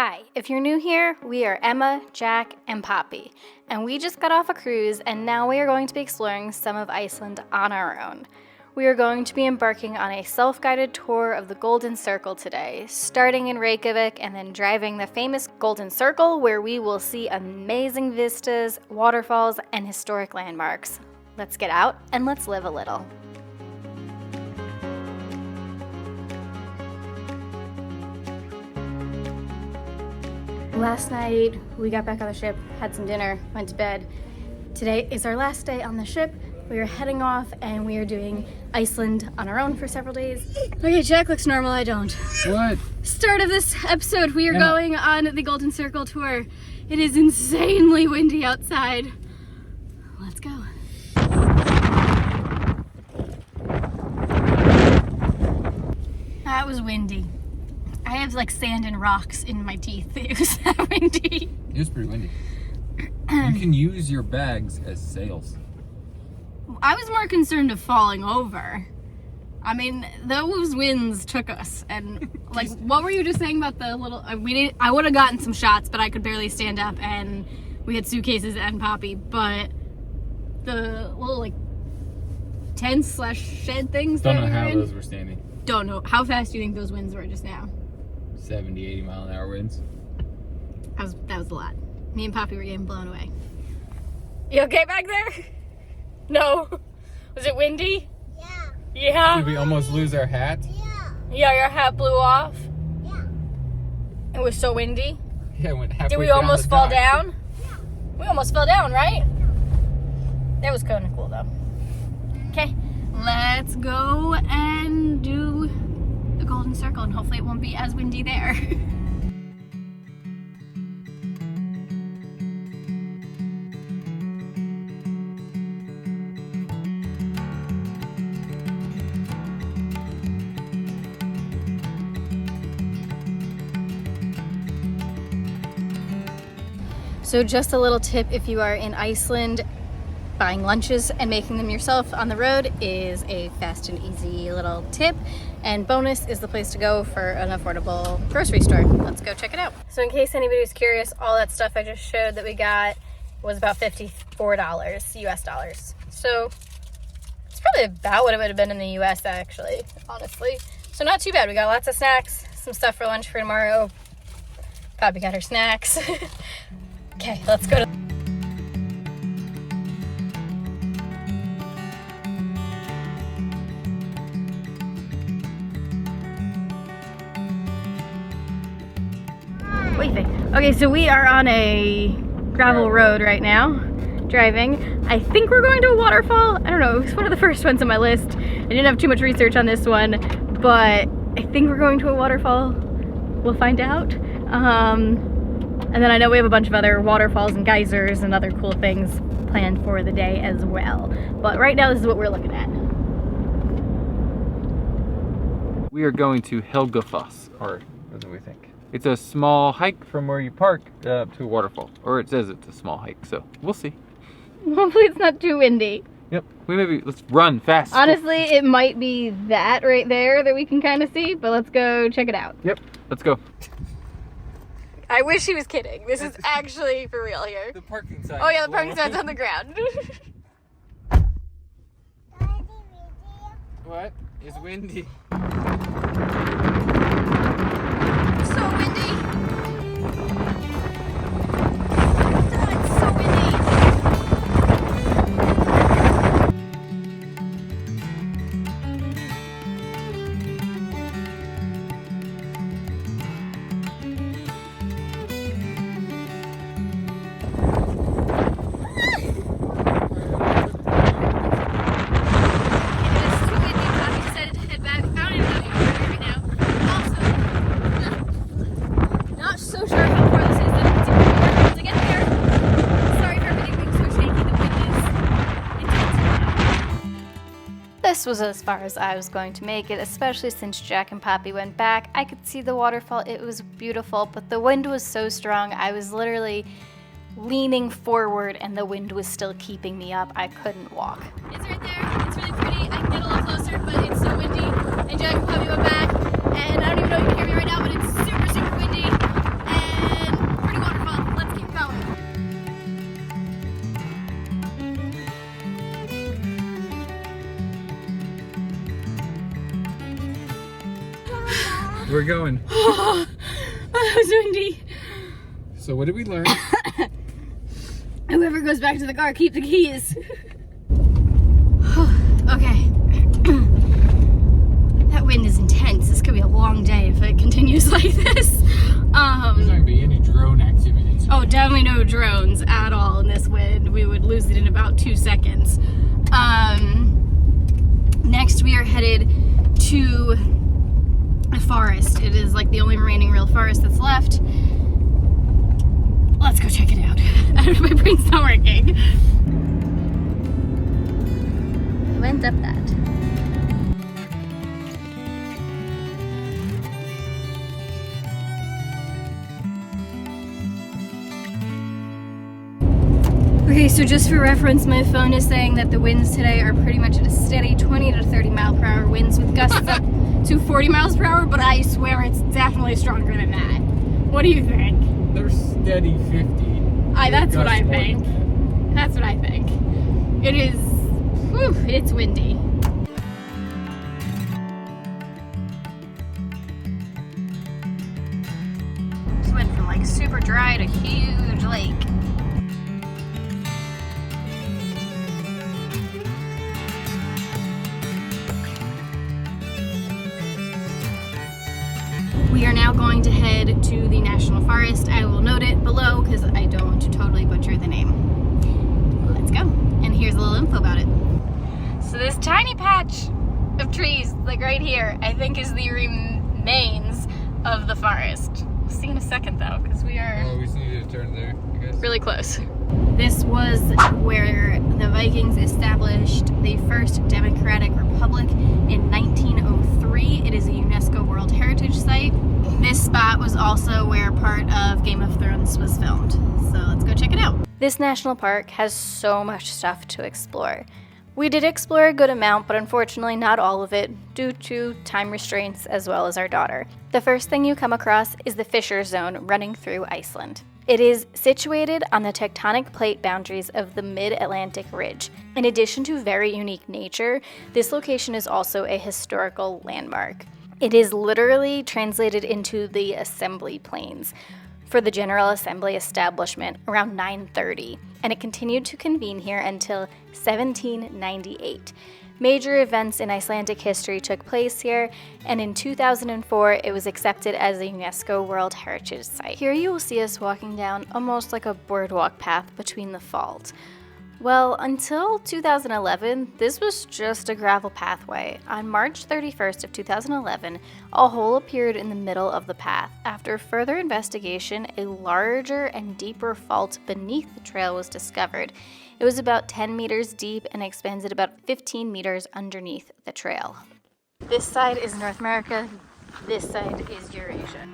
Hi, if you're new here, we are Emma, Jack, and Poppy, and we just got off a cruise and now we are going to be exploring some of Iceland on our own. We are going to be embarking on a self-guided tour of the Golden Circle today, starting in Reykjavik and then driving the famous Golden Circle where we will see amazing vistas, waterfalls, and historic landmarks. Let's get out and let's live a little. Last night, we got back on the ship, had some dinner, went to bed. Today is our last day on the ship. We are heading off and we are doing Iceland on our own for several days. Okay, Jack looks normal, I don't. What? Start of this episode, we are going on the Golden Circle tour. It is insanely windy outside. Let's go. That was windy. I have like sand and rocks in my teeth. It was that windy. It was pretty windy. You can use your bags as sails. I was more concerned of falling over. I mean, those winds took us. And like, what were you just saying about the little? I would have gotten some shots, but I could barely stand up, and we had suitcases and Poppy. But the little like tent/shed things. Don't know how those were standing. Don't know. How fast do you think those winds were just now? 70, 80 mile an hour winds. That was a lot. Me and Poppy were getting blown away. You okay back there? No. Was it windy? Yeah. Yeah? Did we almost lose our hat? Yeah. Yeah, your hat blew off. Yeah. It was so windy. Yeah, it went halfway Did we down almost the fall dock. down? Yeah. We almost fell down, right? That was kind of cool though. Okay, let's go and do the Golden Circle and hopefully it won't be as windy there. So just a little tip, if you are in Iceland, buying lunches and making them yourself on the road is a fast and easy little tip. And bonus is the place to go for an affordable grocery store. Let's go check it out. So in case anybody's curious, all that stuff I just showed that we got was about $54 US dollars. So it's probably about what it would have been in the US actually, honestly. So not too bad. We got lots of snacks, some stuff for lunch for tomorrow. Poppy got her snacks. Okay, let's go to... What do you think? Okay, so we are on a gravel road right now, driving. I think we're going to a waterfall. I don't know, it was one of the first ones on my list. I didn't have too much research on this one, but I think we're going to a waterfall. We'll find out. And then I know we have a bunch of other waterfalls and geysers and other cool things planned for the day as well. But right now, this is what we're looking at. We are going to Helgufoss, or what do we think? It's a small hike from where you park up to a waterfall. Or it says it's a small hike, so we'll see. Hopefully it's not too windy. Yep, let's run fast. Honestly, it might be that right there that we can kind of see, but let's go check it out. Yep, let's go. I wish he was kidding. This is actually for real here. The parking sign. Oh yeah, the parking sign's on the ground. What? It's windy. So windy. Oh, it's so windy. This was as far as I was going to make it, especially since Jack and Poppy went back. I could see the waterfall, it was beautiful, but the wind was so strong, I was literally leaning forward and the wind was still keeping me up. I couldn't walk. It's right there, it's really pretty. I can get a little closer, but it's so windy. And Jack and Poppy went back, and I don't even know if you can hear me right now, but it's super, super windy. And we're going. Oh, that was windy. So what did we learn? Whoever goes back to the car, keep the keys. Okay. That wind is intense. This could be a long day if it continues like this. There's not gonna be any drone activities. Oh, definitely no drones at all in this wind. We would lose it in about 2 seconds. Next we are headed to a forest. It is like the only remaining real forest that's left. Let's go check it out. My brain's not working. I went up that. Okay, so just for reference, my phone is saying that the winds today are pretty much at a steady 20 to 30 mile per hour winds with gusts up to 40 miles per hour, but I swear it's definitely stronger than that. What do you think? They're steady 50. That's what I Gust think. 40. That's what I think. It is, whew, it's windy. Just went from like super dry to huge lake. We are now going to head to the National Forest. I will note it below because I don't want to totally butcher the name. Let's go. And here's a little info about it. So this tiny patch of trees, like right here, I think is the remains of the forest. We'll see in a second though, because we are... Oh, we just need to turn there, I guess. Really close. This was where the Vikings established the first democratic republic in 1903. It is a UNESCO World Heritage Site. This spot was also where part of Game of Thrones was filmed. So let's go check it out. This national park has so much stuff to explore. We did explore a good amount, but unfortunately not all of it due to time restraints as well as our daughter. The first thing you come across is the Fissure Zone running through Iceland. It is situated on the tectonic plate boundaries of the Mid-Atlantic Ridge. In addition to very unique nature, this location is also a historical landmark. It is literally translated into the Assembly Plains for the General Assembly establishment around 930, and it continued to convene here until 1798. Major events in Icelandic history took place here, and in 2004 it was accepted as a UNESCO World Heritage Site. Here you will see us walking down almost like a boardwalk path between the falls. Well, until 2011, this was just a gravel pathway. On March 31st of 2011, a hole appeared in the middle of the path. After further investigation, a larger and deeper fault beneath the trail was discovered. It was about 10 meters deep and expanded about 15 meters underneath the trail. This side is North America, this side is Eurasia.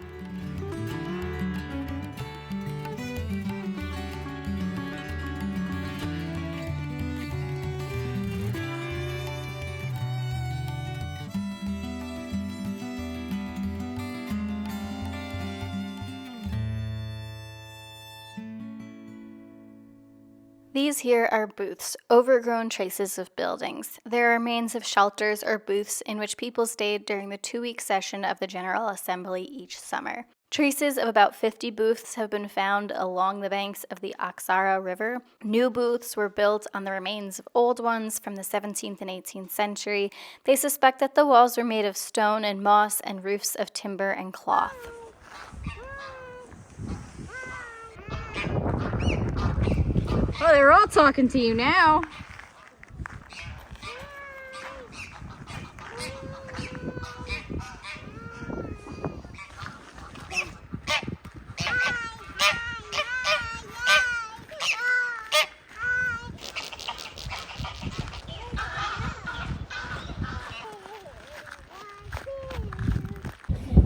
These here are booths, overgrown traces of buildings. There are remains of shelters or booths in which people stayed during the 2-week session of the General Assembly each summer. Traces of about 50 booths have been found along the banks of the Oxara River. New booths were built on the remains of old ones from the 17th and 18th century. They suspect that the walls were made of stone and moss and roofs of timber and cloth. Oh, they're all talking to you now.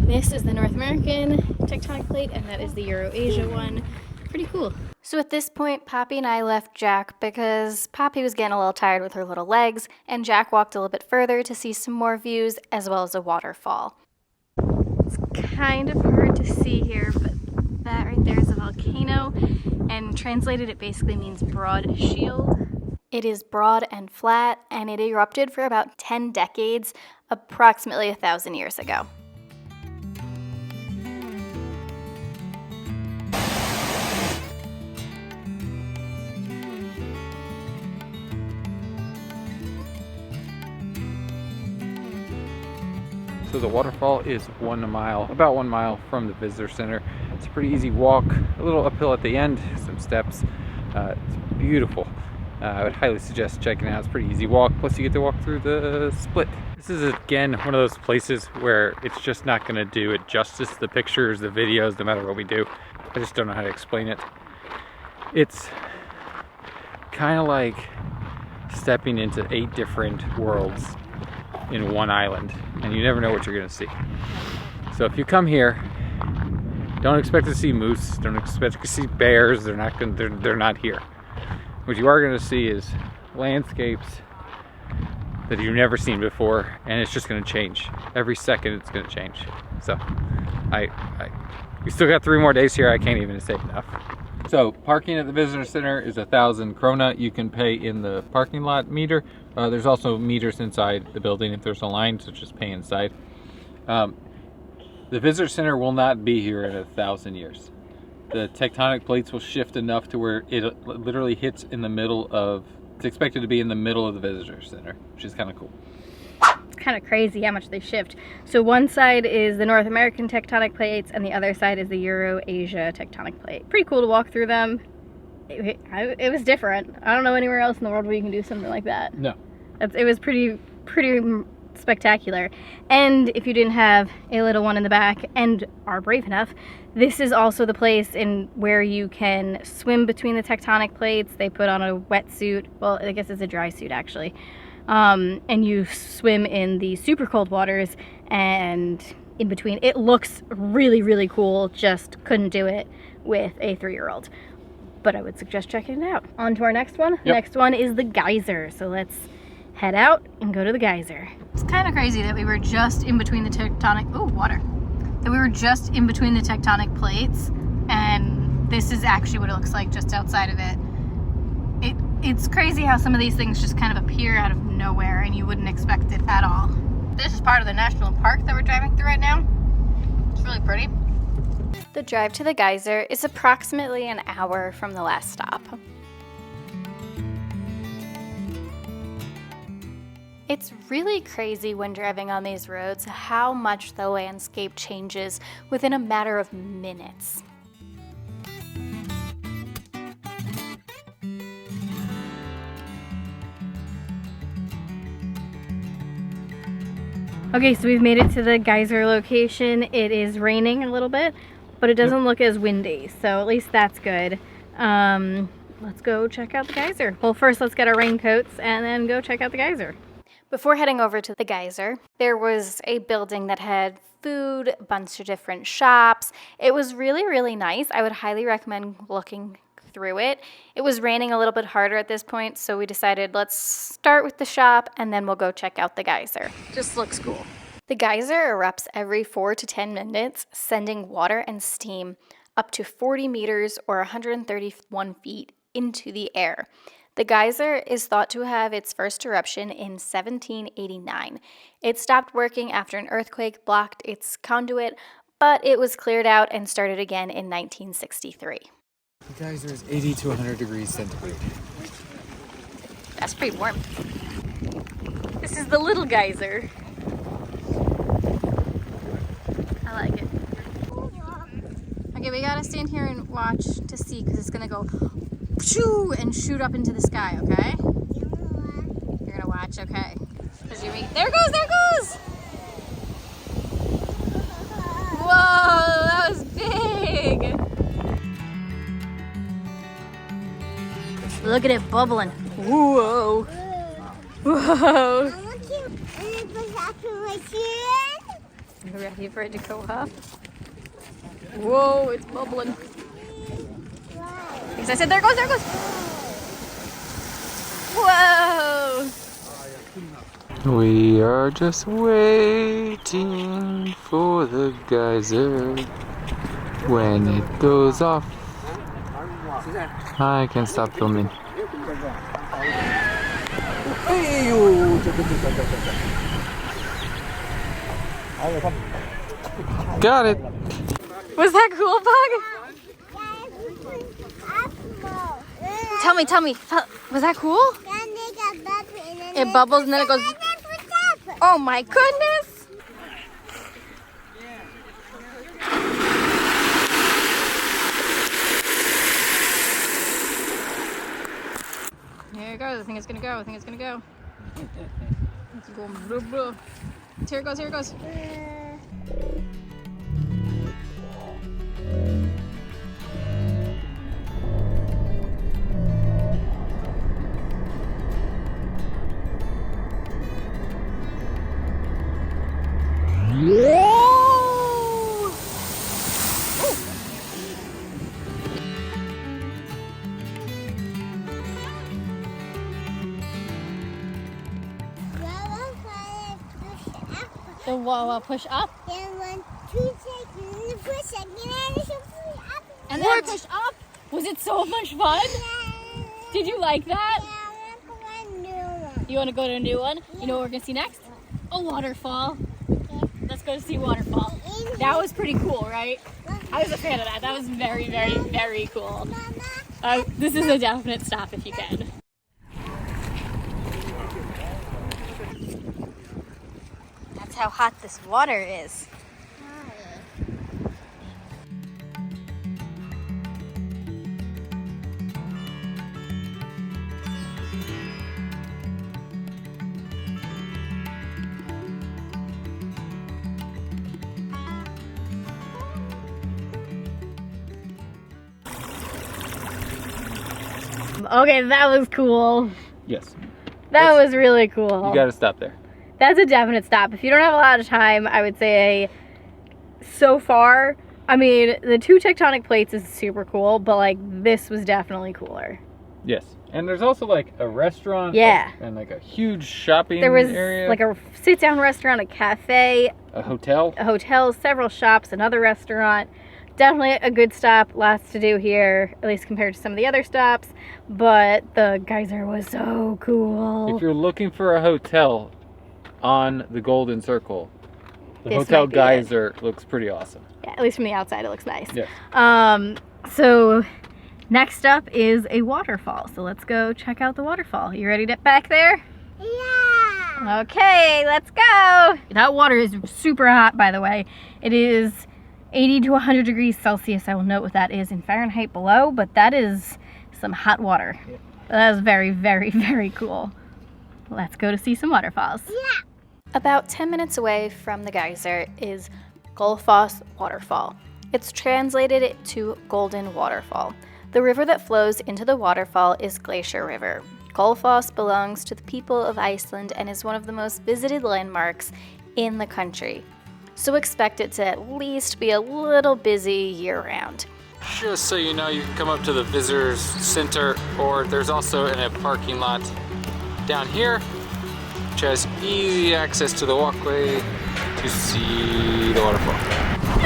This is the North American tectonic plate, and that is the Eurasia one. Pretty cool. So at this point, Poppy and I left Jack because Poppy was getting a little tired with her little legs, and Jack walked a little bit further to see some more views as well as a waterfall. It's kind of hard to see here, but that right there is a volcano, and translated it basically means broad shield. It is broad and flat, and it erupted for about 10 decades, approximately 1,000 years ago. So the waterfall is about 1 mile from the visitor center. It's a pretty easy walk, a little uphill at the end, some steps. It's beautiful. I would highly suggest checking it out. It's a pretty easy walk, plus you get to walk through the split. This is again one of those places where it's just not going to do it justice. The pictures, the videos, no matter what we do. I just don't know how to explain it. It's kind of like stepping into 8 different worlds in one island, and you never know what you're going to see. So if you come here, don't expect to see moose, don't expect to see bears. They're not here. What you are going to see is landscapes that you've never seen before, and it's just going to change. Every second it's going to change. So we still got 3 more days here. I can't even say enough. So parking at the visitor center is 1,000 krona. You can pay in the parking lot meter. There's also meters inside the building if there's a line, so just pay inside. The visitor center will not be here in 1,000 years. The tectonic plates will shift enough to where it literally hits in the middle of, it's expected to be in the middle of the visitor center, which is kind of cool. It's kind of crazy how much they shift. So one side is the North American tectonic plates and the other side is the Euro-Asia tectonic plate. Pretty cool to walk through them. It was different. I don't know anywhere else in the world where you can do something like that. No. It was pretty spectacular. And if you didn't have a little one in the back and are brave enough, this is also the place in where you can swim between the tectonic plates. They put on a wetsuit. Well, I guess it's a dry suit actually. And you swim in the super cold waters and in between. It looks really, really cool. Just couldn't do it with a 3-year-old. But I would suggest checking it out. On to our next one. Yep. Next one is the geyser. So let's head out and go to the geyser. It's kind of crazy that we were just in between the tectonic, that we were just in between the tectonic plates, and this is actually what it looks like just outside of it. It's crazy how some of these things just kind of appear out of nowhere and you wouldn't expect it at all. This is part of the national park that we're driving through right now. It's really pretty. The drive to the geyser is approximately an hour from the last stop. It's really crazy when driving on these roads how much the landscape changes within a matter of minutes. Okay, so we've made it to the geyser location. It is raining a little bit, but it doesn't look as windy, so at least that's good. Let's go check out the geyser. Well, first let's get our raincoats and then go check out the geyser. Before heading over to the geyser, there was a building that had food, a bunch of different shops. It was really, really nice. I would highly recommend looking through it. It was raining a little bit harder at this point, so we decided let's start with the shop and then we'll go check out the geyser. Just looks cool. The geyser erupts every 4 to 10 minutes, sending water and steam up to 40 meters or 131 feet into the air. The geyser is thought to have its first eruption in 1789. It stopped working after an earthquake blocked its conduit, but it was cleared out and started again in 1963. The geyser is 80 to 100 degrees centigrade. That's pretty warm. This is the little geyser. I like it. Okay, we gotta stand here and watch to see because it's gonna go shoo and shoot up into the sky, okay? You're gonna watch, okay. There it goes, there it goes! Whoa, that was big! Look at it bubbling. Whoa. Whoa. You ready for it to go up? Whoa, it's bubbling. Because I said, there it goes, there it goes. Whoa. We are just waiting for the geyser. When it goes off, I can stop filming. Got it. Was that cool, Bug? Tell me. Was that cool? It bubbles and then it goes. Oh my goodness! think it's gonna go. I think it's gonna go. It's going blah, blah. Here it goes, here it goes. The wall push up. And then push up. Was it so much fun? Yeah. Did you like that? Yeah, I want to go to a new one. You want to go to a new one? Yeah. You know what we're gonna see next? A waterfall. Okay. Let's go see a waterfall. That was pretty cool, right? I was a fan of that. That was very, very, very cool. This is a definite stop if you can. That's how hot this water is. Okay, that was cool. Yes. That was really cool. You gotta stop there. That's a definite stop. If you don't have a lot of time, I would say so far, I mean, the two tectonic plates is super cool, but like this was definitely cooler. Yes. And there's also like a restaurant. Yeah. And like a huge shopping There was area. like a sit-down restaurant, a cafe, a hotel. several shops, another restaurant. Definitely a good stop. Lots to do here, at least compared to some of the other stops. But the geyser was so cool. If you're looking for a hotel on the Golden Circle, the This Hotel might be Geysir looks pretty awesome. Yeah, at least from the outside, it looks nice. Yeah. So next up is a waterfall. So let's go check out the waterfall. You ready to get back there? Yeah. Okay, let's go. That water is super hot, by the way. It is 80 to 100 degrees Celsius. I will note what that is in Fahrenheit below, but that is some hot water. Yeah. That is very, very, very cool. Let's go to see some waterfalls. Yeah. About 10 minutes away from the geyser is Gullfoss waterfall. It's translated to Golden Waterfall. The river that flows into the waterfall is Geysir River. Gullfoss belongs to the people of Iceland and is one of the most visited landmarks in the country. So expect it to at least be a little busy year-round. Just so you know, you can come up to the visitors center, or there's also a parking lot down here, which has easy access to the walkway to see the waterfall.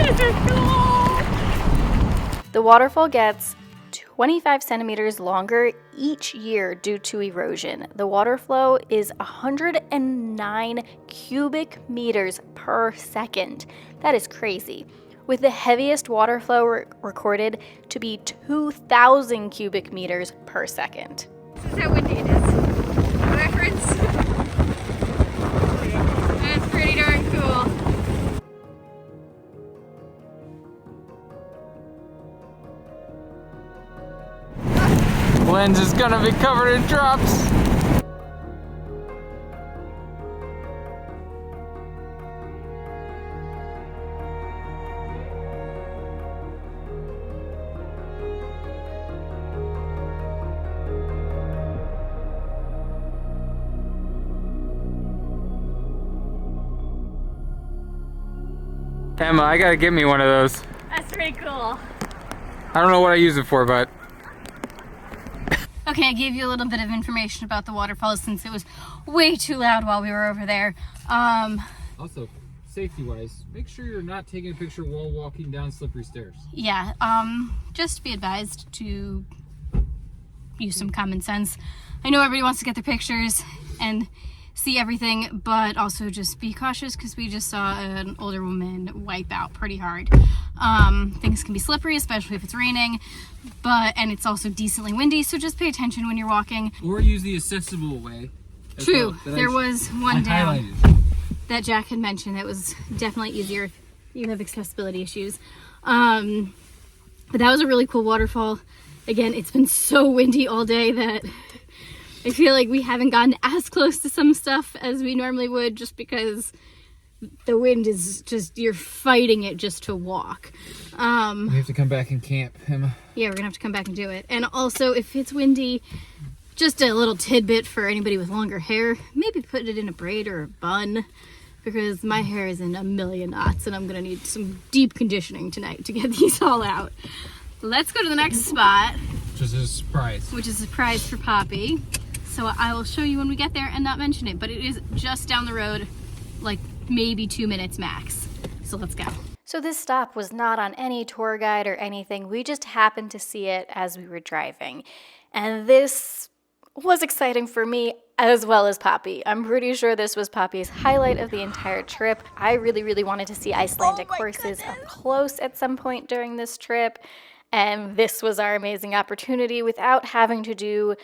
This is cool! The waterfall gets 25 centimeters longer each year due to erosion. The water flow is 109 cubic meters per second. That is crazy. With the heaviest water flow recorded to be 2,000 cubic meters per second. This is how windy it is. Reference. That's pretty darn cool. Lens is gonna be covered in drops. Emma, I gotta get me one of those. That's pretty cool. I don't know what I use it for, but Okay, I gave you a little bit of information about the waterfalls since it was way too loud while we were over there. also, safety-wise, make sure you're not taking a picture while walking down slippery stairs. Yeah, just be advised to use some common sense. I know everybody wants to get their pictures and see everything, but also just be cautious because we just saw an older woman wipe out pretty hard. Things can be slippery, especially if it's raining, and it's also decently windy, so just pay attention when you're walking. Or use the accessible way. True, there was one down highlighted that Jack had mentioned that was definitely easier if you have accessibility issues. But that was a really cool waterfall. Again, it's been so windy all day that I feel like we haven't gotten as close to some stuff as we normally would just because the wind is just, you're fighting it just to walk. We have to come back and camp, Emma. Yeah, we're gonna have to come back and do it. And also, if it's windy, just a little tidbit for anybody with longer hair, maybe put it in a braid or a bun, because my hair is in a million knots and I'm gonna need some deep conditioning tonight to get these all out. Let's go to the next spot. Which is a surprise. Which is a surprise for Poppy. So I will show you when we get there and not mention it, but it is just down the road, like maybe 2 minutes max. So let's go. So this stop was not on any tour guide or anything. We just happened to see it as we were driving. And this was exciting for me as well as Poppy. I'm pretty sure this was Poppy's highlight of the entire trip. I really, really wanted to see Icelandic horses up close at some point during this trip. And this was our amazing opportunity without having to do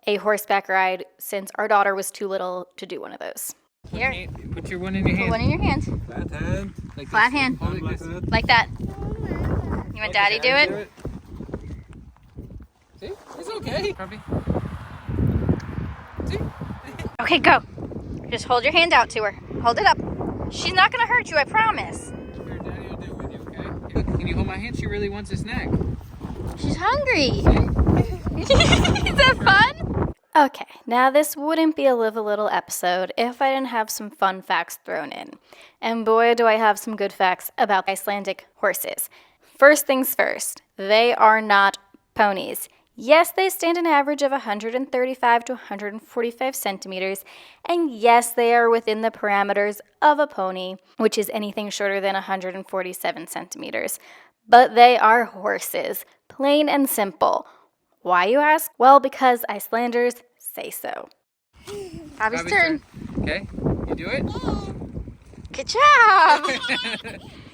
a horseback ride since our daughter was too little to do one of those. Here. Put your one in your hand. Put one in your hand. Flat hand. Like Flat this. hand. Hold it like this. Like that. You want Daddy do it? See? It's okay. Puppy. See? Okay, go. Just hold your hand out to her. Hold it up. She's not gonna hurt you, I promise. Here, Daddy will do it with you, okay? Look, can you hold my hand? She really wants a snack. She's hungry. Is that fun? Okay, now this wouldn't be a Live a Little episode if I didn't have some fun facts thrown in. And boy, do I have some good facts about Icelandic horses. First things first, they are not ponies. Yes, they stand an average of 135 to 145 centimeters, and yes, they are within the parameters of a pony, which is anything shorter than 147 centimeters. But they are horses, plain and simple. Why, you ask? Well, because Icelanders say so. Poppy's turn. Okay, you do it? Good job!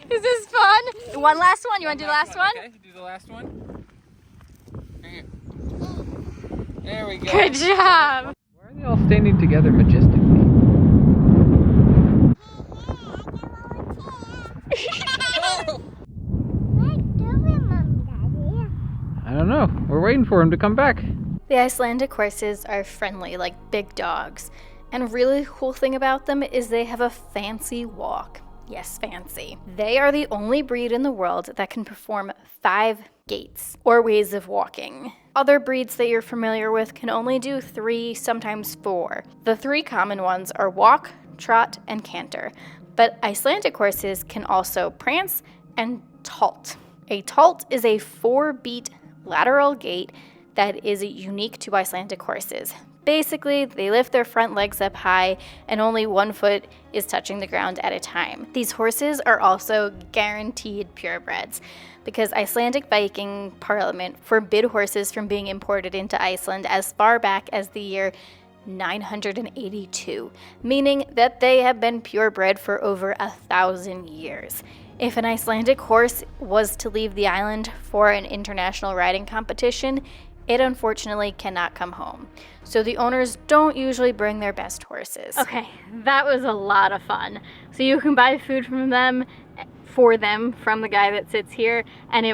Is this fun? One last one. You want to do the last one? Okay, do the last one. Here. There we go. Good job! Why are they all standing together majestically? I don't know. We're waiting for him to come back. The Icelandic horses are friendly, like big dogs. And a really cool thing about them is they have a fancy walk. Yes, fancy. They are the only breed in the world that can perform 5 gaits, or ways of walking. Other breeds that you're familiar with can only do 3, sometimes 4. The 3 common ones are walk, trot, and canter. But Icelandic horses can also prance and taut. A taut is a 4-beat lateral gait that is unique to Icelandic horses. Basically, they lift their front legs up high and only one foot is touching the ground at a time. These horses are also guaranteed purebreds because Icelandic Viking Parliament forbid horses from being imported into Iceland as far back as the year 982, meaning that they have been purebred for over 1,000 years. If an Icelandic horse was to leave the island for an international riding competition, it unfortunately cannot come home. So the owners don't usually bring their best horses. Okay, that was a lot of fun. So you can buy food from them, from the guy that sits here, and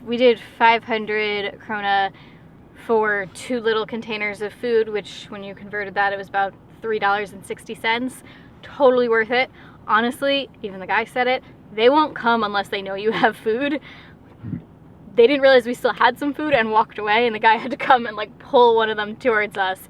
we did 500 krona for 2 little containers of food, which when you converted that, it was about $3.60. Totally worth it. Honestly, even the guy said it, they won't come unless they know you have food. They didn't realize we still had some food and walked away, and the guy had to come and like pull one of them towards us.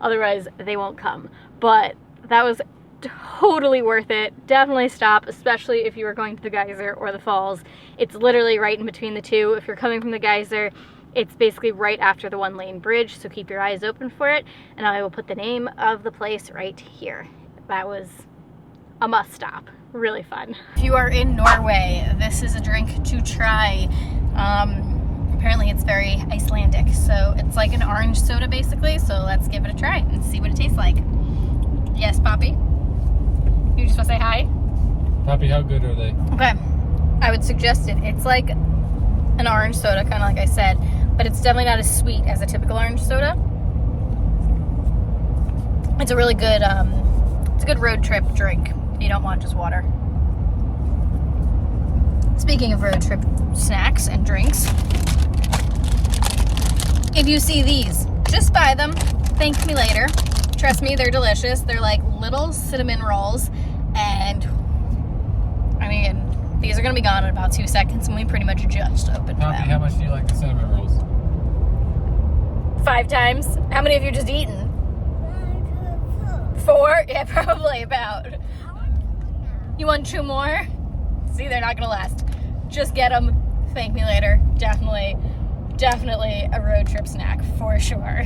Otherwise, they won't come. But that was totally worth it. Definitely stop, especially if you are going to the Geysir or the falls. It's literally right in between the two. If you're coming from the Geysir, it's basically right after the 1-lane bridge, so keep your eyes open for it. And I will put the name of the place right here. That was a must stop. Really fun. If you are in Norway, this is a drink to try. Apparently it's very Icelandic, so it's like an orange soda basically, so let's give it a try and see what it tastes like. Yes, Poppy? You just want to say hi? Poppy, how good are they? Okay, I would suggest it. It's like an orange soda, kind of like I said, but it's definitely not as sweet as a typical orange soda. It's a really good, it's a good road trip drink. You don't want just water. Speaking of road trip snacks and drinks, if you see these, just buy them. Thank Me Later. Trust me, they're delicious. They're like little cinnamon rolls, and I mean, these are gonna be gone in about 2 seconds, and we pretty much just opened them. How much do you like the cinnamon rolls? 5 times. How many have you just eaten? 4? Yeah, probably about. You want 2 more? See, they're not gonna last. Just get them. Thank me later. Definitely a road trip snack for sure.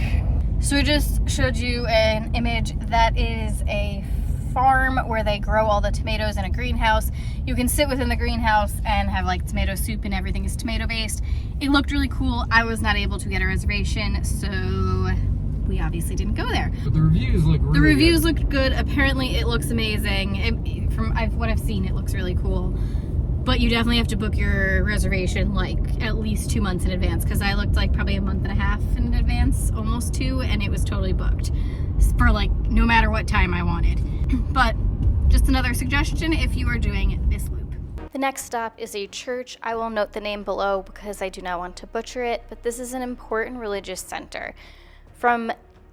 So we just showed you an image that is a farm where they grow all the tomatoes in a greenhouse. You can sit within the greenhouse and have like tomato soup, and everything is tomato based. It looked really cool. I was not able to get a reservation, so we obviously didn't go there. But the reviews look really The reviews looked good. Apparently it looks amazing. From what I've seen, it looks really cool. But you definitely have to book your reservation like at least 2 months in advance, because I looked like probably a month and a half in advance, almost 2, and it was totally booked for like no matter what time I wanted. But just another suggestion if you are doing this loop. The next stop is a church. I will note the name below because I do not want to butcher it, but this is an important religious center. From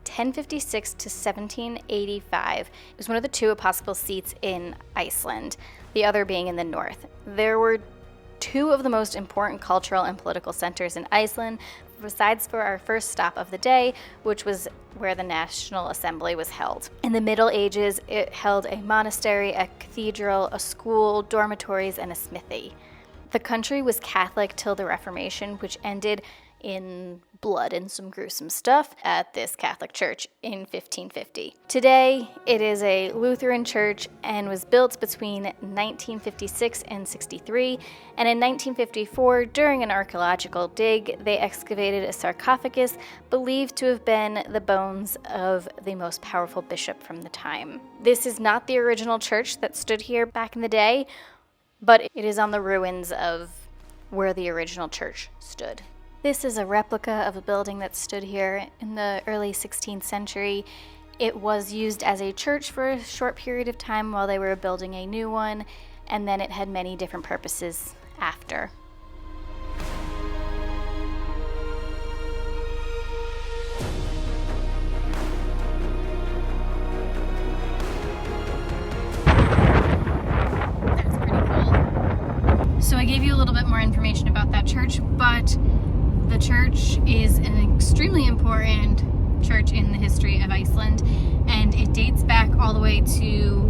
1056 to 1785, it was one of the 2 episcopal seats in Iceland, the other being in the north. There were 2 of the most important cultural and political centers in Iceland, besides for our first stop of the day, which was where the National Assembly was held. In the Middle Ages, it held a monastery, a cathedral, a school, dormitories, and a smithy. The country was Catholic till the Reformation, which ended in blood and some gruesome stuff at this Catholic church in 1550. Today, it is a Lutheran church and was built between 1956 and 63, and in 1954, during an archaeological dig, they excavated a sarcophagus believed to have been the bones of the most powerful bishop from the time. This is not the original church that stood here back in the day, but it is on the ruins of where the original church stood. This is a replica of a building that stood here in the early 16th century. It was used as a church for a short period of time while they were building a new one, and then it had many different purposes after. That's pretty cool. So I gave you a little bit more information about that church, but the church is an extremely important church in the history of Iceland, and it dates back all the way to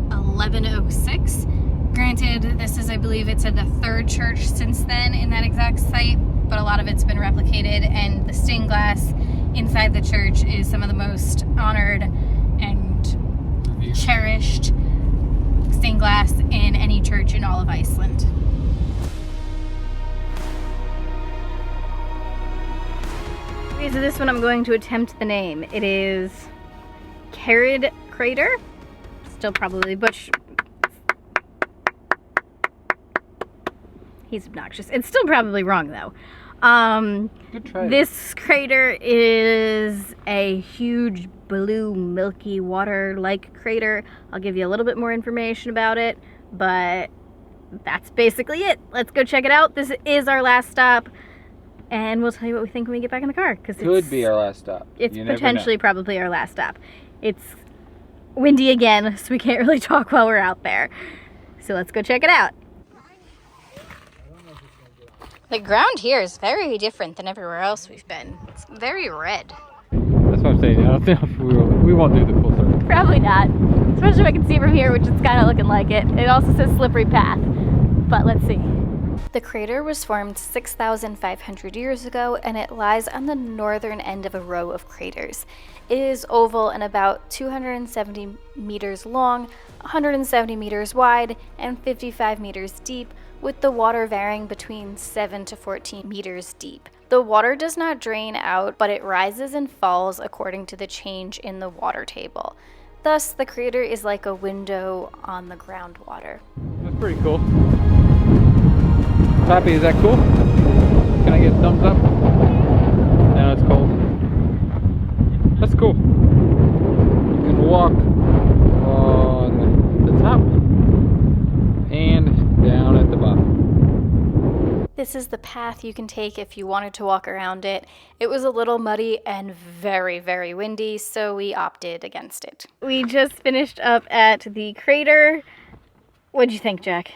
1106. Granted, this is, I believe it said, the 3rd church since then in that exact site, but a lot of it's been replicated, and the stained glass inside the church is some of the most honored and cherished stained glass in any church in all of Iceland. So this one I'm going to attempt the name. It is Kerid crater. Still probably he's obnoxious. It's still probably wrong though. Good try. This crater is a huge blue milky water-like crater. I'll give you a little bit more information about it, but that's basically it. Let's go check it out. This is our last stop. And we'll tell you what we think when we get back in the car. Because could be our last stop. It's potentially probably our last stop. It's windy again, so we can't really talk while we're out there. So let's go check it out. The ground here is very different than everywhere else we've been. It's very red. That's what I'm saying. I don't think we won't do the full circle. Probably not. Especially if I can see from here, which is kind of looking like it. It also says slippery path. But let's see. The crater was formed 6,500 years ago, and it lies on the northern end of a row of craters. It is oval and about 270 meters long, 170 meters wide, and 55 meters deep, with the water varying between 7 to 14 meters deep. The water does not drain out, but it rises and falls according to the change in the water table. Thus, the crater is like a window on the groundwater. That's pretty cool. Pappy, is that cool? Can I get a thumbs up? No, it's cold. That's cool. You can walk on the top and down at the bottom. This this is the path you can take if you wanted to walk around it. It was a little muddy and very, very windy, so we opted against it. We just finished up at the crater. What'd you think, Jack?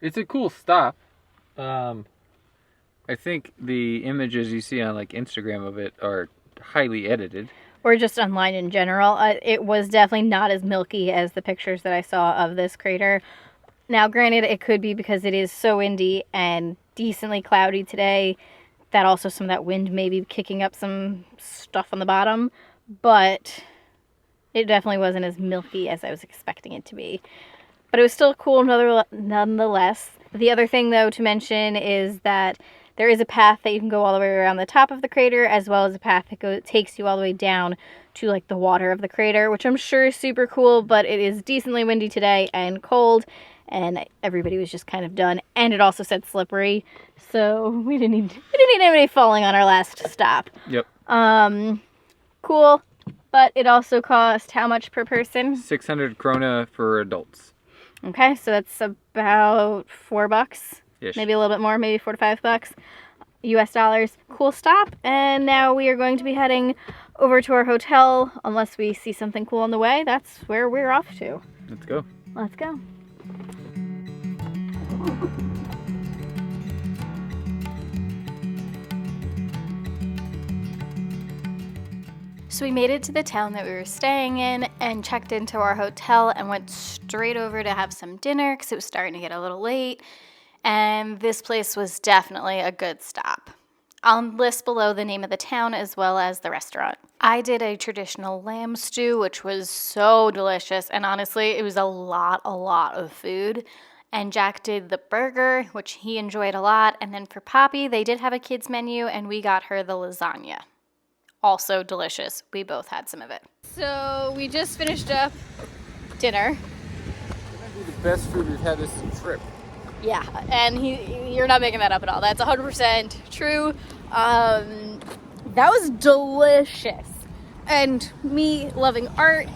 It's a cool stop. I think the images you see on like Instagram of it are highly edited. Or just online in general. It was definitely not as milky as the pictures that I saw of this crater. Now, granted, it could be because it is so windy and decently cloudy today that also some of that wind may be kicking up some stuff on the bottom, but it definitely wasn't as milky as I was expecting it to be. But it was still cool nonetheless. The other thing, though, to mention is that there is a path that you can go all the way around the top of the crater, as well as a path that takes you all the way down to like the water of the crater, which I'm sure is super cool, but it is decently windy today and cold, and everybody was just kind of done. And it also said slippery, so we didn't need anybody falling on our last stop. Yep. Cool, but it also cost how much per person? 600 krona for adults. Okay, so that's about $4. Ish. Maybe a little bit more, maybe $4 to $5 US dollars. Cool stop. And now we are going to be heading over to our hotel unless we see something cool on the way. That's where we're off to. Let's go. Let's go. So we made it to the town that we were staying in and checked into our hotel and went straight over to have some dinner because it was starting to get a little late. And this place was definitely a good stop. I'll list below the name of the town as well as the restaurant. I did a traditional lamb stew, which was so delicious. And honestly, it was a lot of food. And Jack did the burger, which he enjoyed a lot. And then for Poppy, they did have a kids menu and we got her the lasagna. Also delicious. We both had some of it. So we just finished up dinner. It might be the best food we've had this trip. Yeah, and you're not making that up at all. That's 100% true. That was delicious. And me loving art,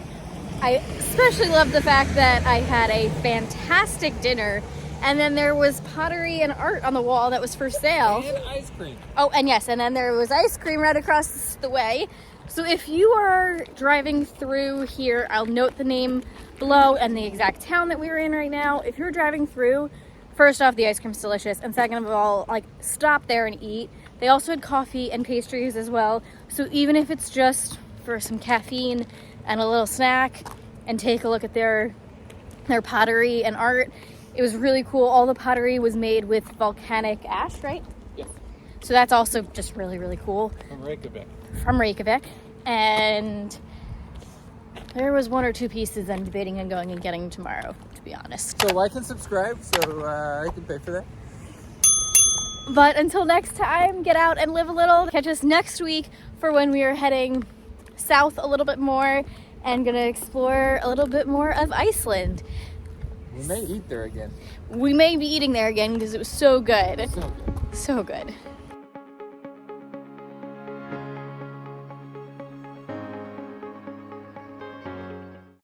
I especially love the fact that I had a fantastic dinner. And then there was pottery and art on the wall that was for sale. And ice cream. Oh, and yes, and then there was ice cream right across the way. So if you are driving through here, I'll note the name below and the exact town that we were in right now. If you're driving through, first off, the ice cream's delicious. And second of all, like, stop there and eat. They also had coffee and pastries as well. So even if it's just for some caffeine and a little snack and take a look at their pottery and art, it was really cool. All the pottery was made with volcanic ash, right? Yes. So that's also just really, really cool. From Reykjavik. And there was one or two pieces I'm debating on going and getting tomorrow, to be honest. So like and subscribe so I can pay for that. But until next time, get out and live a little. Catch us next week for when we are heading south a little bit more and gonna explore a little bit more of Iceland. We may eat there again. We may be eating there again because it was so good. So good. So good.